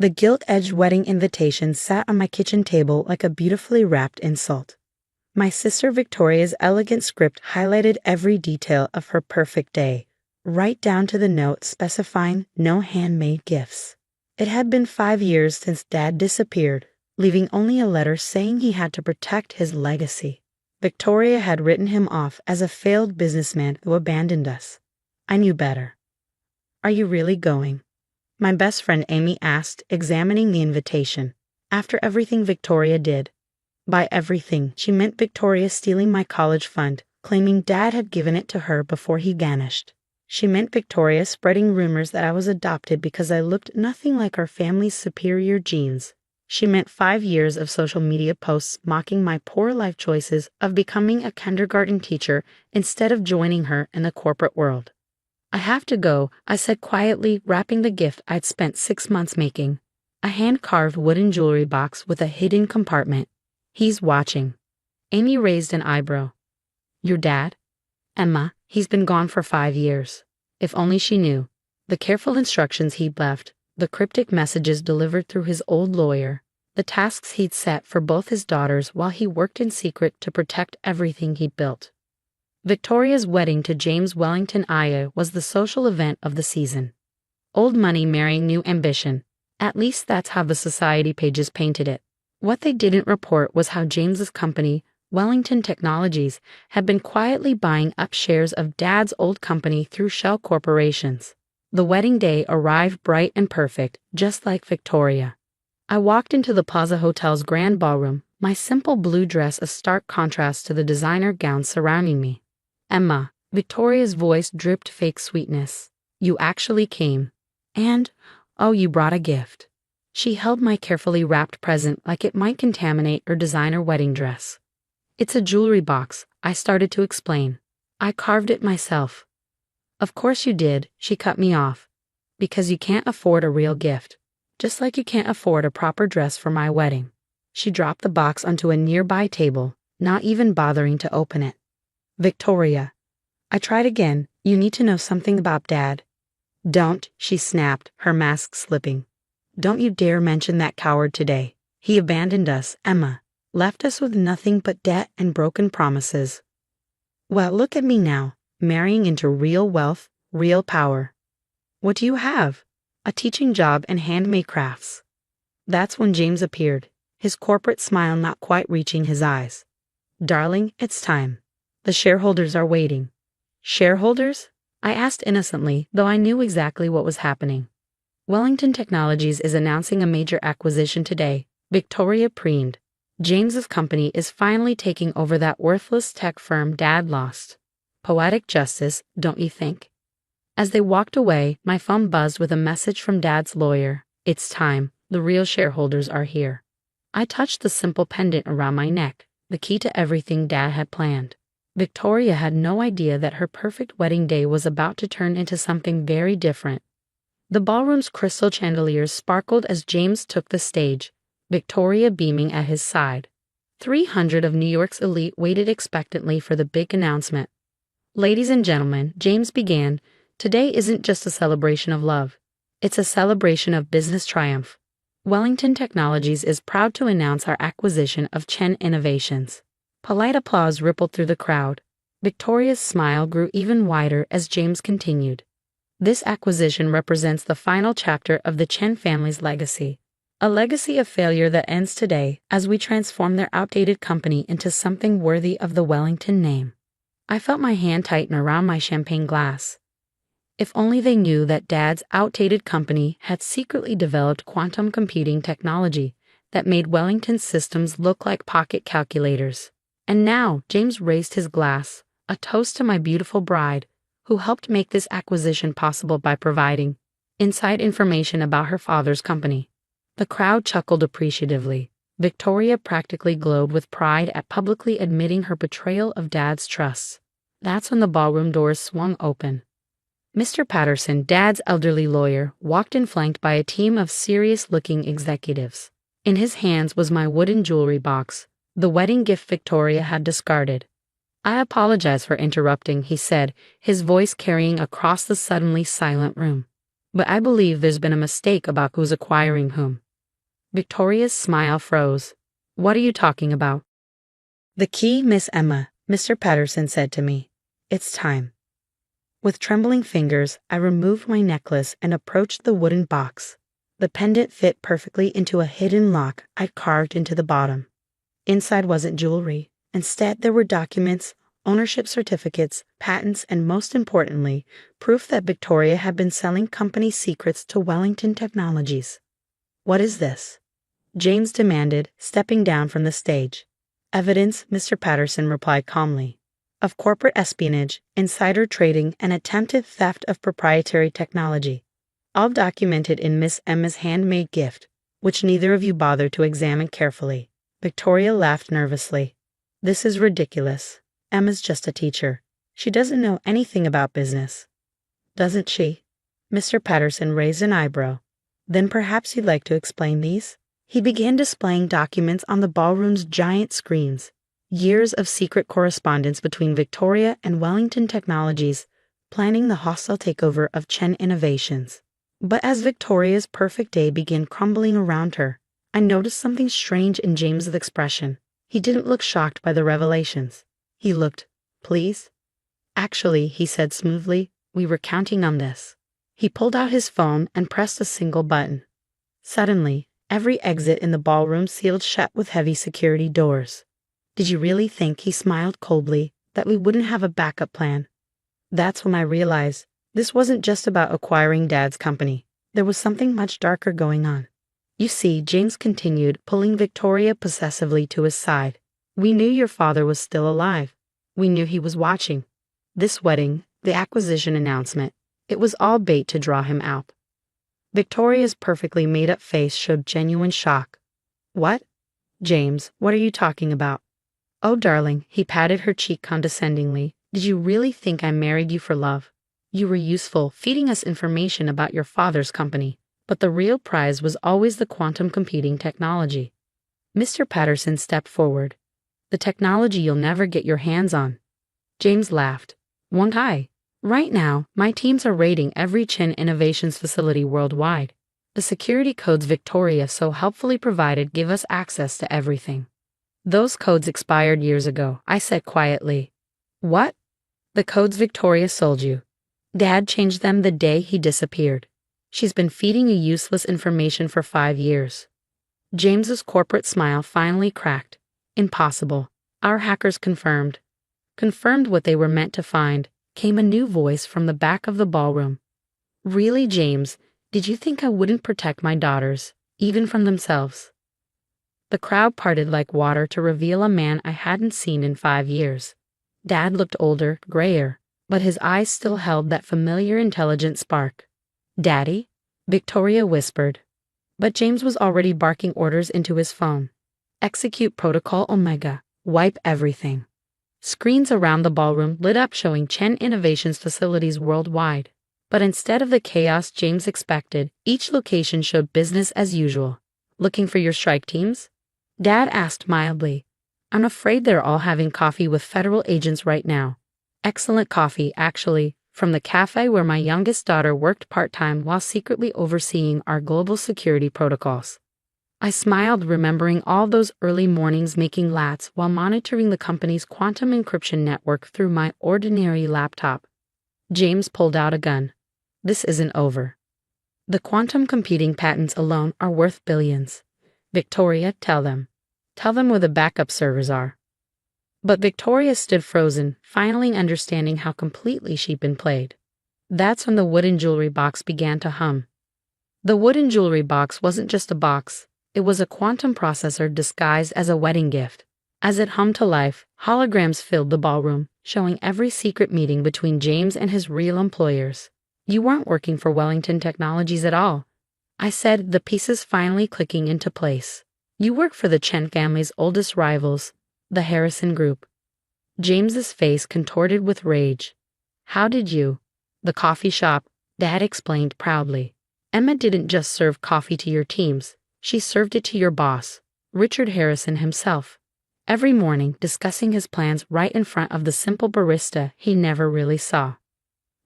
The gilt-edged wedding invitation sat on my kitchen table like a beautifully wrapped insult. My sister Victoria's elegant script highlighted every detail of her perfect day, right down to the note specifying no handmade gifts. It had been 5 years since Dad disappeared, leaving only a letter saying he had to protect his legacy. Victoria had written him off as a failed businessman who abandoned us. I knew better. "Are you really going?" my best friend Amy asked, examining the invitation. After everything Victoria did. By everything, she meant Victoria stealing my college fund, claiming Dad had given it to her before he vanished. She meant Victoria spreading rumors that I was adopted because I looked nothing like our family's superior genes. She meant 5 years of social media posts mocking my poor life choices of becoming a kindergarten teacher instead of joining her in the corporate world. "I have to go," I said quietly, wrapping the gift I'd spent 6 months making. A hand-carved wooden jewelry box with a hidden compartment. "He's watching." Amy raised an eyebrow. "Your dad?" "Emma, he's been gone for 5 years." If only she knew. The careful instructions he'd left, the cryptic messages delivered through his old lawyer, the tasks he'd set for both his daughters while he worked in secret to protect everything he'd built. Victoria's wedding to James Wellington Aya was the social event of the season. Old money marrying new ambition. At least that's how the society pages painted it. What they didn't report was how James's company, Wellington Technologies, had been quietly buying up shares of Dad's old company through shell corporations. The wedding day arrived bright and perfect, just like Victoria. I walked into the Plaza Hotel's grand ballroom, my simple blue dress a stark contrast to the designer gowns surrounding me. "Emma," Victoria's voice dripped fake sweetness. "You actually came. And, oh, you brought a gift." She held my carefully wrapped present like it might contaminate her designer wedding dress. "It's a jewelry box," I started to explain. "I carved it myself." "Of course you did," she cut me off. "Because you can't afford a real gift. Just like you can't afford a proper dress for my wedding." She dropped the box onto a nearby table, not even bothering to open it. "Victoria." I tried again. "You need to know something about Dad." "Don't," she snapped, her mask slipping. "Don't you dare mention that coward today. He abandoned us, Emma. Left us with nothing but debt and broken promises. Well, look at me now, marrying into real wealth, real power. What do you have? A teaching job and handmade crafts." That's when James appeared, his corporate smile not quite reaching his eyes. "Darling, it's time. The shareholders are waiting." "Shareholders?" I asked innocently, though I knew exactly what was happening. "Wellington Technologies is announcing a major acquisition today," Victoria preened. "James's company is finally taking over that worthless tech firm Dad lost. Poetic justice, don't you think?" As they walked away, my phone buzzed with a message from Dad's lawyer. "It's time. The real shareholders are here." I touched the simple pendant around my neck, the key to everything Dad had planned. Victoria had no idea that her perfect wedding day was about to turn into something very different. The ballroom's crystal chandeliers sparkled as James took the stage, Victoria beaming at his side. 300 of New York's elite waited expectantly for the big announcement. "Ladies and gentlemen," James began, "today isn't just a celebration of love. It's a celebration of business triumph. Wellington Technologies is proud to announce our acquisition of Chen Innovations." Polite applause rippled through the crowd. Victoria's smile grew even wider as James continued. "This acquisition represents the final chapter of the Chen family's legacy. A legacy of failure that ends today as we transform their outdated company into something worthy of the Wellington name." I felt my hand tighten around my champagne glass. If only they knew that Dad's outdated company had secretly developed quantum computing technology that made Wellington's systems look like pocket calculators. And now James raised his glass, a toast to my beautiful bride, who helped make this acquisition possible by providing inside information about her father's company. The crowd chuckled appreciatively. Victoria practically glowed with pride at publicly admitting her betrayal of Dad's trust. That's when the ballroom doors swung open. Mr. Patterson, Dad's elderly lawyer, walked in flanked by a team of serious-looking executives. In his hands was my wooden jewelry box, the wedding gift Victoria had discarded. "I apologize for interrupting," he said, his voice carrying across the suddenly silent room. But I believe there's been a mistake about who's acquiring whom. Victoria's smile froze. What are you talking about? The key, Miss Emma, Mr. Patterson said to me. It's time. With trembling fingers, I removed my necklace and approached the wooden box. The pendant fit perfectly into a hidden lock I'd carved into the bottom. Inside wasn't jewelry. Instead, there were documents, ownership certificates, patents, and most importantly, proof that Victoria had been selling company secrets to Wellington Technologies. What is this? James demanded, stepping down from the stage. Evidence, Mr. Patterson replied calmly, of corporate espionage, insider trading, and attempted theft of proprietary technology, all documented in Miss Emma's handmade gift, which neither of you bothered to examine carefully. Victoria laughed nervously. This is ridiculous. Emma's just a teacher. She doesn't know anything about business. Doesn't she? Mr. Patterson raised an eyebrow. Then perhaps you'd like to explain these? He began displaying documents on the ballroom's giant screens. Years of secret correspondence between Victoria and Wellington Technologies, planning the hostile takeover of Chen Innovations. But as Victoria's perfect day began crumbling around her, I noticed something strange in James's expression. He didn't look shocked by the revelations. He looked, pleased. Actually, he said smoothly, we were counting on this. He pulled out his phone and pressed a single button. Suddenly, every exit in the ballroom sealed shut with heavy security doors. Did you really think, he smiled coldly, that we wouldn't have a backup plan? That's when I realized this wasn't just about acquiring Dad's company. There was something much darker going on. You see, James continued, pulling Victoria possessively to his side. We knew your father was still alive. We knew he was watching. This wedding, the acquisition announcement, it was all bait to draw him out. Victoria's perfectly made-up face showed genuine shock. What? James, what are you talking about? Oh, darling, he patted her cheek condescendingly. Did you really think I married you for love? You were useful, feeding us information about your father's company, but the real prize was always the quantum computing technology. Mr. Patterson stepped forward. The technology you'll never get your hands on. James laughed. Won't I? Right now, my teams are raiding every Chen Innovations facility worldwide. The security codes Victoria so helpfully provided give us access to everything. Those codes expired years ago, I said quietly. What? The codes Victoria sold you. Dad changed them the day he disappeared. She's been feeding you useless information for 5 years. James's corporate smile finally cracked. Impossible. Our hackers confirmed. Confirmed what they were meant to find, came a new voice from the back of the ballroom. Really, James, did you think I wouldn't protect my daughters, even from themselves? The crowd parted like water to reveal a man I hadn't seen in 5 years. Dad looked older, grayer, but his eyes still held that familiar intelligent spark. Daddy? Victoria whispered. But James was already barking orders into his phone. Execute Protocol Omega. Wipe everything. Screens around the ballroom lit up showing Chen Innovations facilities worldwide. But instead of the chaos James expected, each location showed business as usual. Looking for your strike teams? Dad asked mildly. I'm afraid they're all having coffee with federal agents right now. Excellent coffee, actually, from the cafe where my youngest daughter worked part-time while secretly overseeing our global security protocols. I smiled, remembering all those early mornings making lats while monitoring the company's quantum encryption network through my ordinary laptop. James pulled out a gun. This isn't over. The quantum computing patents alone are worth billions. Victoria, tell them. Tell them where the backup servers are. But Victoria stood frozen, finally understanding how completely she'd been played. That's when the wooden jewelry box began to hum. The wooden jewelry box wasn't just a box. It was a quantum processor disguised as a wedding gift. As it hummed to life, holograms filled the ballroom, showing every secret meeting between James and his real employers. You weren't working for Wellington Technologies at all, I said, the pieces finally clicking into place. You work for the Chen family's oldest rivals, the Harrison Group. James's face contorted with rage. How did you? The coffee shop, Dad explained proudly. Emma didn't just serve coffee to your teams. She served it to your boss, Richard Harrison himself, every morning discussing his plans right in front of the simple barista he never really saw.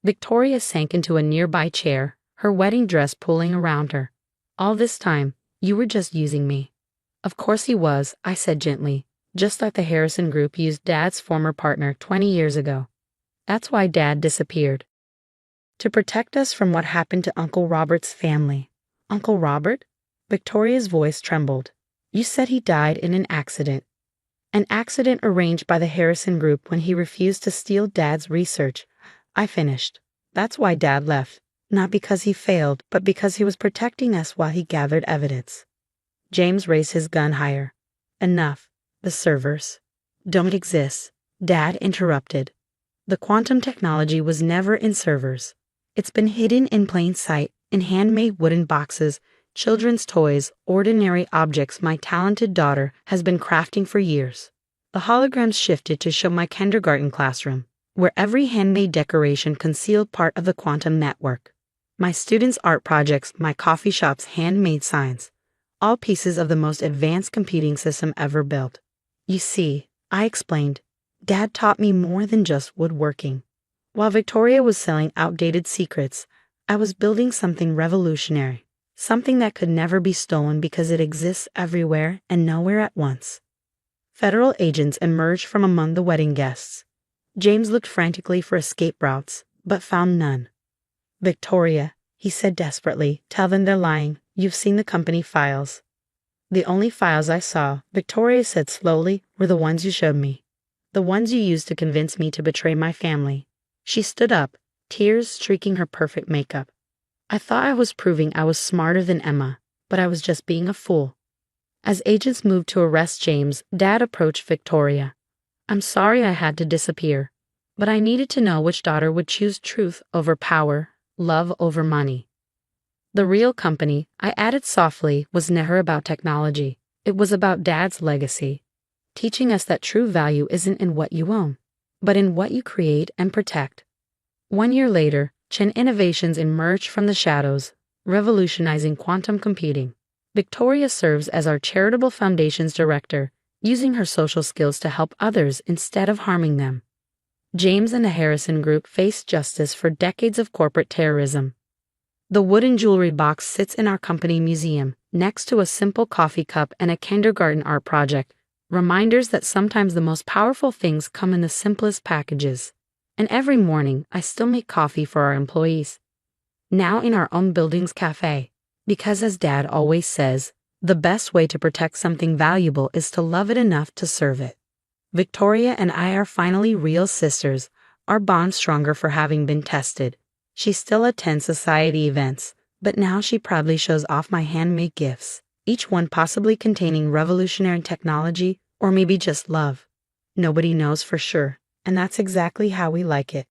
Victoria sank into a nearby chair, her wedding dress pulling around her. All this time, you were just using me. Of course he was, I said gently, just like the Harrison Group used Dad's former partner 20 years ago. That's why Dad disappeared. To protect us from what happened to Uncle Robert's family. Uncle Robert? Victoria's voice trembled. You said he died in an accident. An accident arranged by the Harrison Group when he refused to steal Dad's research. I finished. That's why Dad left. Not because he failed, but because he was protecting us while he gathered evidence. James raised his gun higher. Enough. The servers don't exist. Dad interrupted. The quantum technology was never in servers. It's been hidden in plain sight, in handmade wooden boxes, children's toys, ordinary objects my talented daughter has been crafting for years. The holograms shifted to show my kindergarten classroom, where every handmade decoration concealed part of the quantum network. My students' art projects, my coffee shop's handmade signs, all pieces of the most advanced computing system ever built. You see, I explained, Dad taught me more than just woodworking. While Victoria was selling outdated secrets, I was building something revolutionary, something that could never be stolen because it exists everywhere and nowhere at once. Federal agents emerged from among the wedding guests. James looked frantically for escape routes, but found none. Victoria, he said desperately, tell them they're lying. You've seen the company files. The only files I saw, Victoria said slowly, were the ones you showed me. The ones you used to convince me to betray my family. She stood up, tears streaking her perfect makeup. I thought I was proving I was smarter than Emma, but I was just being a fool. As agents moved to arrest James, Dad approached Victoria. I'm sorry I had to disappear, but I needed to know which daughter would choose truth over power, love over money. The real company, I added softly, was never about technology. It was about Dad's legacy, teaching us that true value isn't in what you own, but in what you create and protect. 1 year later, Chen Innovations emerged from the shadows, revolutionizing quantum computing. Victoria serves as our charitable foundation's director, using her social skills to help others instead of harming them. James and the Harrison Group faced justice for decades of corporate terrorism. The wooden jewelry box sits in our company museum, next to a simple coffee cup and a kindergarten art project, reminders that sometimes the most powerful things come in the simplest packages. And every morning, I still make coffee for our employees. Now in our own building's cafe. Because as Dad always says, the best way to protect something valuable is to love it enough to serve it. Victoria and I are finally real sisters, our bond stronger for having been tested. She still attends society events, but now she proudly shows off my handmade gifts, each one possibly containing revolutionary technology or maybe just love. Nobody knows for sure, and that's exactly how we like it.